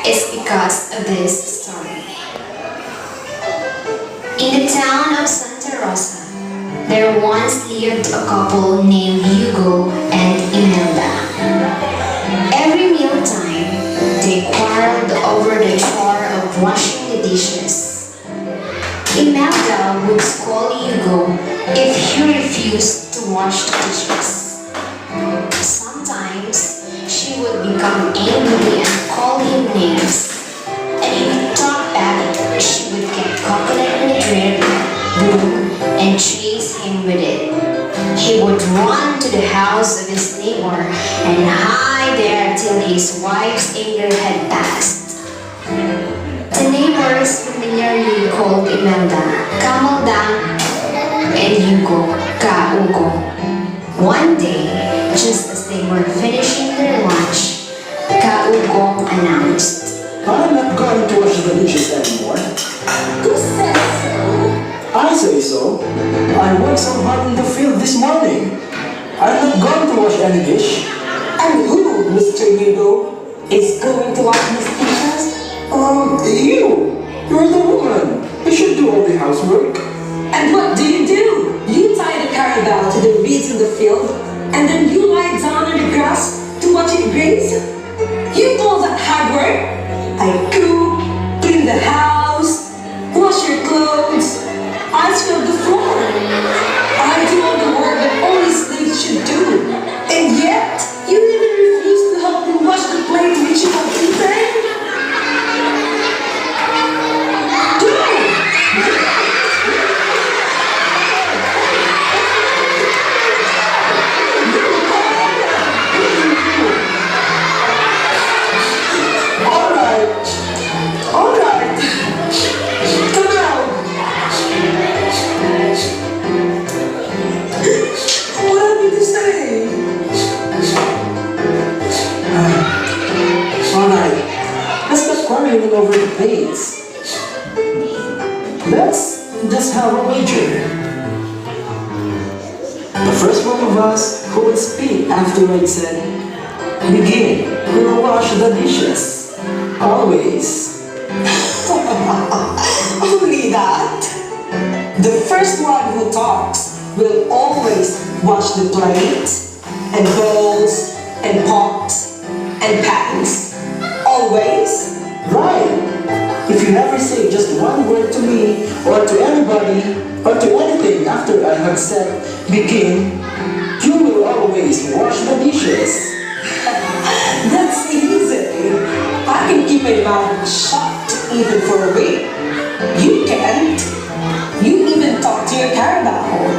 is because of this story. In the town of Santa Rosa, there once lived a couple named Hugo and Imelda. Every mealtime, they quarreled over the chore of washing the dishes. Imelda would scold Hugo if he refused to wash the dishes. Sometimes, she would become angry and call him names. And if he talked back, she would get coconut in the drip, broom, and chase him with it. He would run to the house of his neighbor and hide there till his wife's anger had passed. The neighbors familiarly called Imelda Camaldang and Hugo Kaugo. One day, just as they were finishing their lunch, Kaugo announced, I'm not going to wash the dishes anymore. Who said so? I say so. I worked so hard in the field this morning. I'm not going to wash any dish. And who, Mr. Hugo, is going to wash these dishes? You. You're the woman. You should do all the housework. And what do? You tie the caravel to the reeds in the field, and then you lie down on the grass to watch it graze? You call that hard work? I cook, clean the house, wash your clothes, I scrub the floor. I do all the work that only slaves should do. And yet, you even refuse to help me wash the plate which you have eaten? Over the plates. Let's just have a wager. The first one of us who would speak after I said, begin, who will wash the dishes. Always. Only that? The first one who talks will always wash the plates and bowls and pots and pans. Always? Right. If you never say just one word to me or to anybody or to anything after I have said begin, you will always wash the dishes. That's easy. I can keep my mouth shut even for a week. You can't. You even talk to your caravel.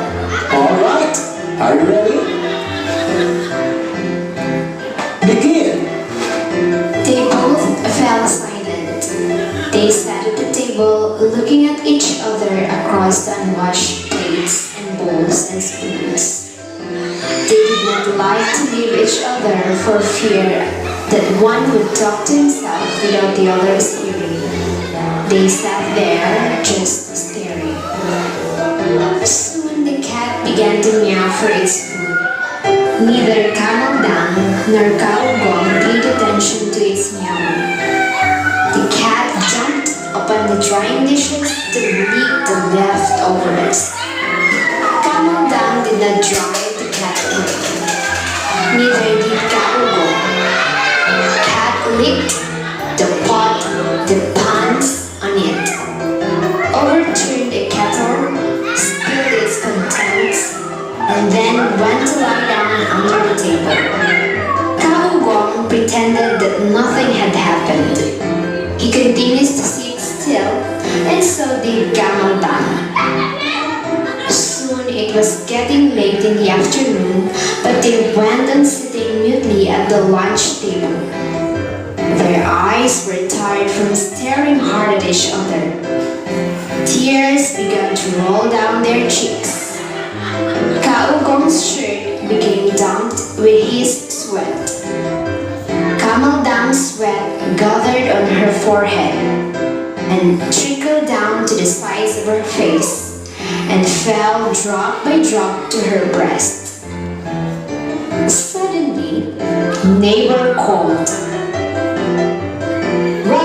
Alright. Are you ready? Begin. They both fell silent. They sat at the table, looking at each other across the unwashed plates and bowls and spoons. They did not like to leave each other for fear that one would talk to himself without the others hearing. They sat there, just staring. Soon the cat began to meow for its food. Neither Camaldang nor Kaugong paid attention to its meowing. The cat jumped upon the drying dishes to lick the leftovers. Camaldang did not drive the cat away. Neither did Kaugo. Cat licked the pot, the pans on it, overturned the kettle, spilled its contents, and then went to lie down under the table. Kaugong pretended that nothing had happened. He continues to sit still, and so did Camaldang. Soon it was getting late in the afternoon, but they went on sitting mutely at the lunch table. Their eyes were tired from staring hard at each other. Tears began to roll down their cheeks. Kaugong's shirt became damped with his sweat. Camaldang's sweat gathered on her forehead and trickled down to the sides of her face and fell drop by drop to her breast. Suddenly, neighbor called, Right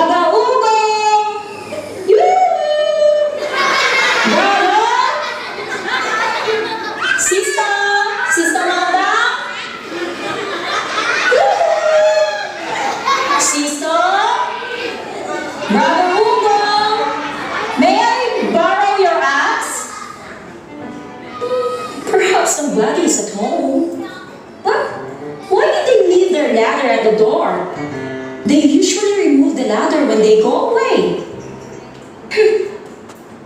Sister? Brother Hugo? May I borrow your axe? Perhaps somebody's at home. But why did they leave their ladder at the door? They usually remove the ladder when they go away.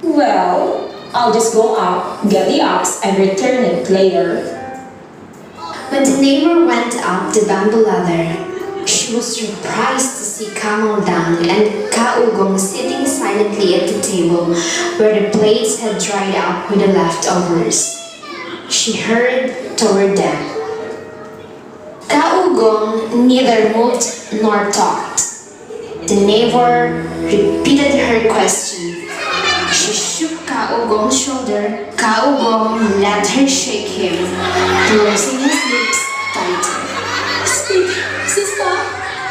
Well, I'll just go out, get the axe, and return it later. When the neighbor went up the bamboo ladder, she was surprised to see Camel Dang and Kaugong sitting silently at the table where the plates had dried up with the leftovers. She hurried toward them. Kaugong neither moved nor talked. The neighbor repeated her question. She shook Kaugong's shoulder. Kaugong let her shake him, closing his lips tighter. Speak, sister.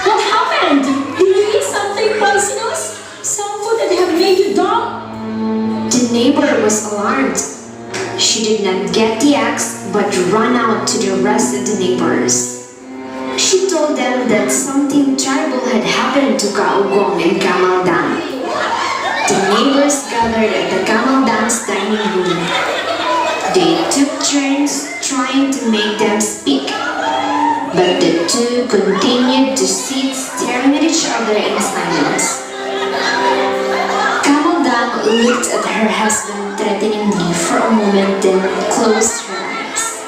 What happened? Did you eat something poisonous? Some food that have made you dumb? The neighbor was alarmed. She did not get the axe but ran out to the rest of the neighbors. She told them that something terrible had happened to Kaugong and Camel Dang. The neighbors gathered at the Camel Dang's dining room. They took turns trying to make them speak, but the two continued to sit staring at each other in silence. Camel Dang looked at her husband threateningly for a moment, then closed her eyes.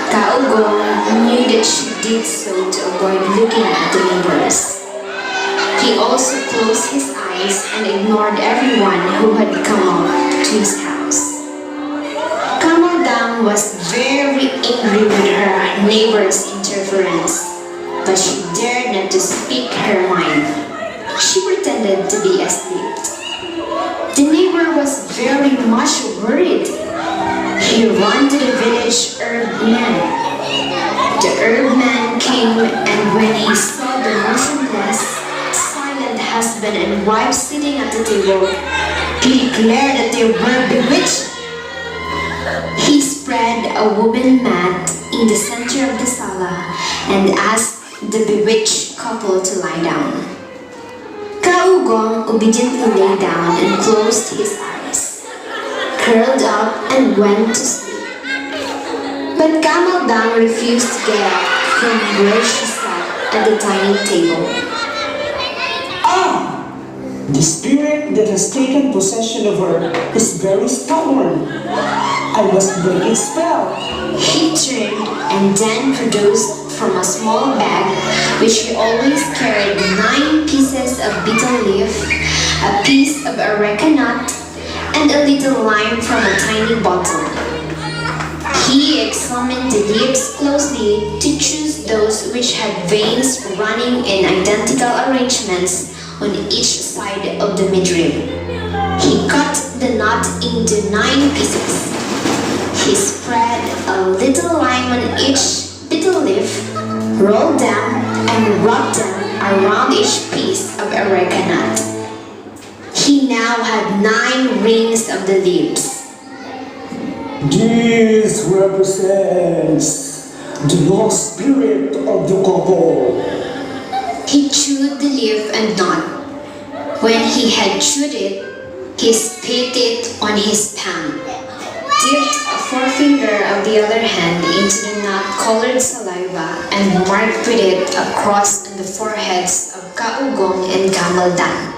Kaugong knew that she did so to avoid looking at the neighbors. He also closed his eyes and ignored everyone who had come up to his house. Camel Dang was very angry with her neighbor's interference, but she dared not to speak her mind. She pretended to be asleep. The neighbor was very much worried. He ran to the village herb man. The herb man came, and when he saw the motionless, silent husband and wife sitting at the table, he declared that they were bewitched. He spread a wooden mat in the center of the sala and asked the bewitched couple to lie down. Kaugong obediently lay down and closed his eyes, curled up and went to sleep. But Camel Dang refused to get up from where she sat at the tiny table. Ah! The spirit that has taken possession of her is very stubborn. I must break its spell. He turned and then produced from a small bag, which he always carried, 9 pieces of betel leaf, a piece of areca nut, and a little lime from a tiny bottle. He examined the leaves closely to choose those which had veins running in identical arrangements on each side of the midrib. He cut the nut into 9 pieces. He spread a little lime on each betel leaf, rolled them, and rubbed them around each piece of areca nut. He now had 9 rings of the leaves. This represents the lost spirit of the couple. He chewed the leaf and nut. When he had chewed it, he spit it on his palm, dipped a forefinger of the other hand into the nut-colored saliva, and marked with it a cross on the foreheads of Kaugong and Camel Dang.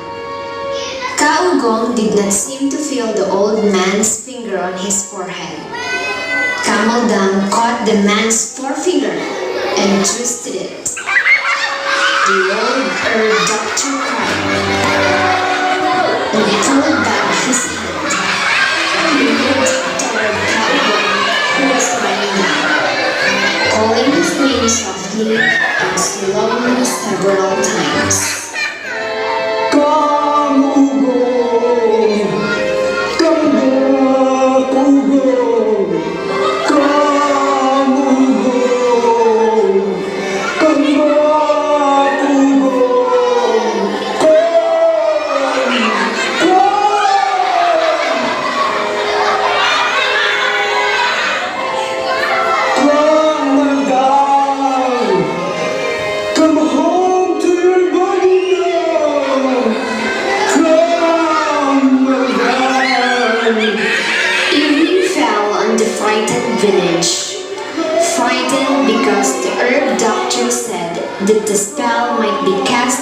Kaugong did not seem to feel the old man's finger on his forehead. Camel Dang caught the man's forefinger and twisted it. The old herb doctor cried. When he pulled back his head, he looked toward Kaugong, who was lying down, calling his name softly and slowly several times. Come home to your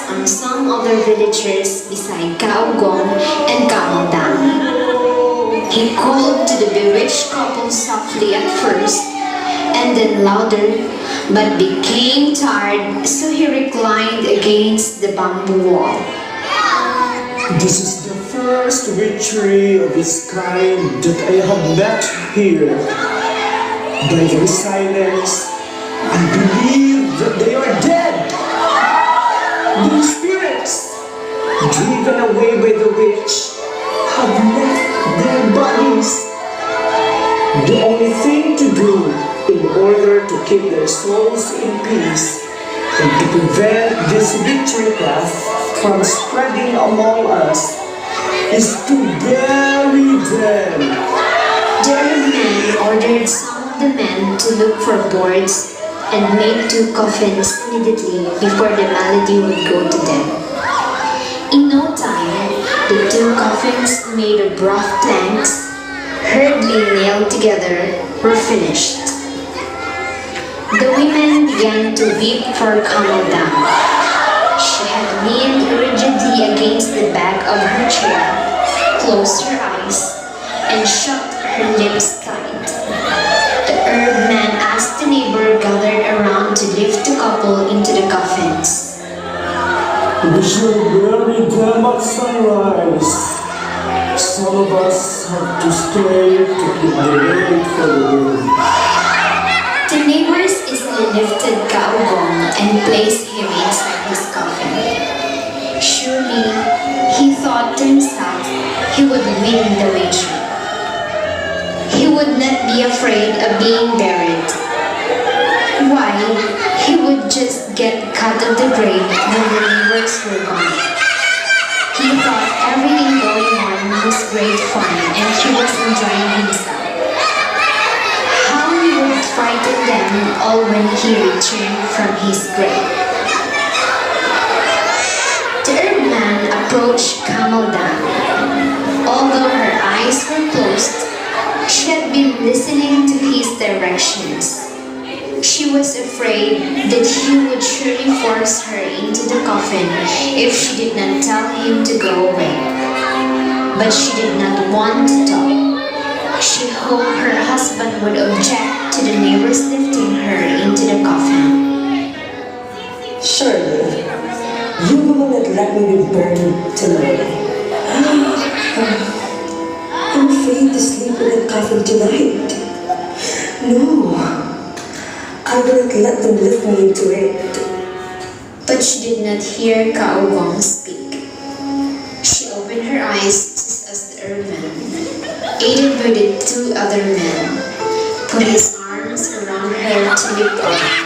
on some other villagers beside Kaugong and Kamaldang. He called to the bewitched couple softly at first, and then louder, but became tired, so he reclined against the bamboo wall. This is the first witchery of its kind that I have met here. By their silence, I believe that they are dead. Their spirits, driven away by the witch, have left their bodies. The only thing to do in order to keep their souls in peace and to prevent this witchery path from spreading among us is to bury them. The old man ordered some of the men to look for boards and make 2 coffins immediately before the malady would go to them. In no time, the 2 coffins made of rough planks, hurriedly nailed together, were finished. The women began to weep for Kamaldang. She had leaned rigidly against the back of her chair, closed her eyes, and shut her lips tight. The herb man asked the neighbor gathered around to lift the couple into the coffins. We shall bury them at sunrise. Some of us have to stay to keep the wait for the wind. The neighbors easily lifted Kaugong and placed him inside his coffin. Surely, he thought to himself, he would win the wager. He would not be afraid of being buried. Why, he would just get cut of the grave when the neighbors were gone. He thought everything going on was great fun and he was enjoying himself. How he would frighten them all when he returned from his grave. The herb man approached Kamaldang. Although her eyes were closed, she had been listening to his directions. She was afraid that he would surely force her into the coffin if she did not tell him to go away. But she did not want to talk. She hoped her husband would object to the neighbors lifting her into the coffin. Surely, you will not let me be burned tonight. I'm afraid to sleep in that coffin tonight. No. I wouldn't let them lift me into it. But she did not hear Kaugong speak. She opened her eyes just as the herb man, aided by the 2 other men, put his arms around her to lift up.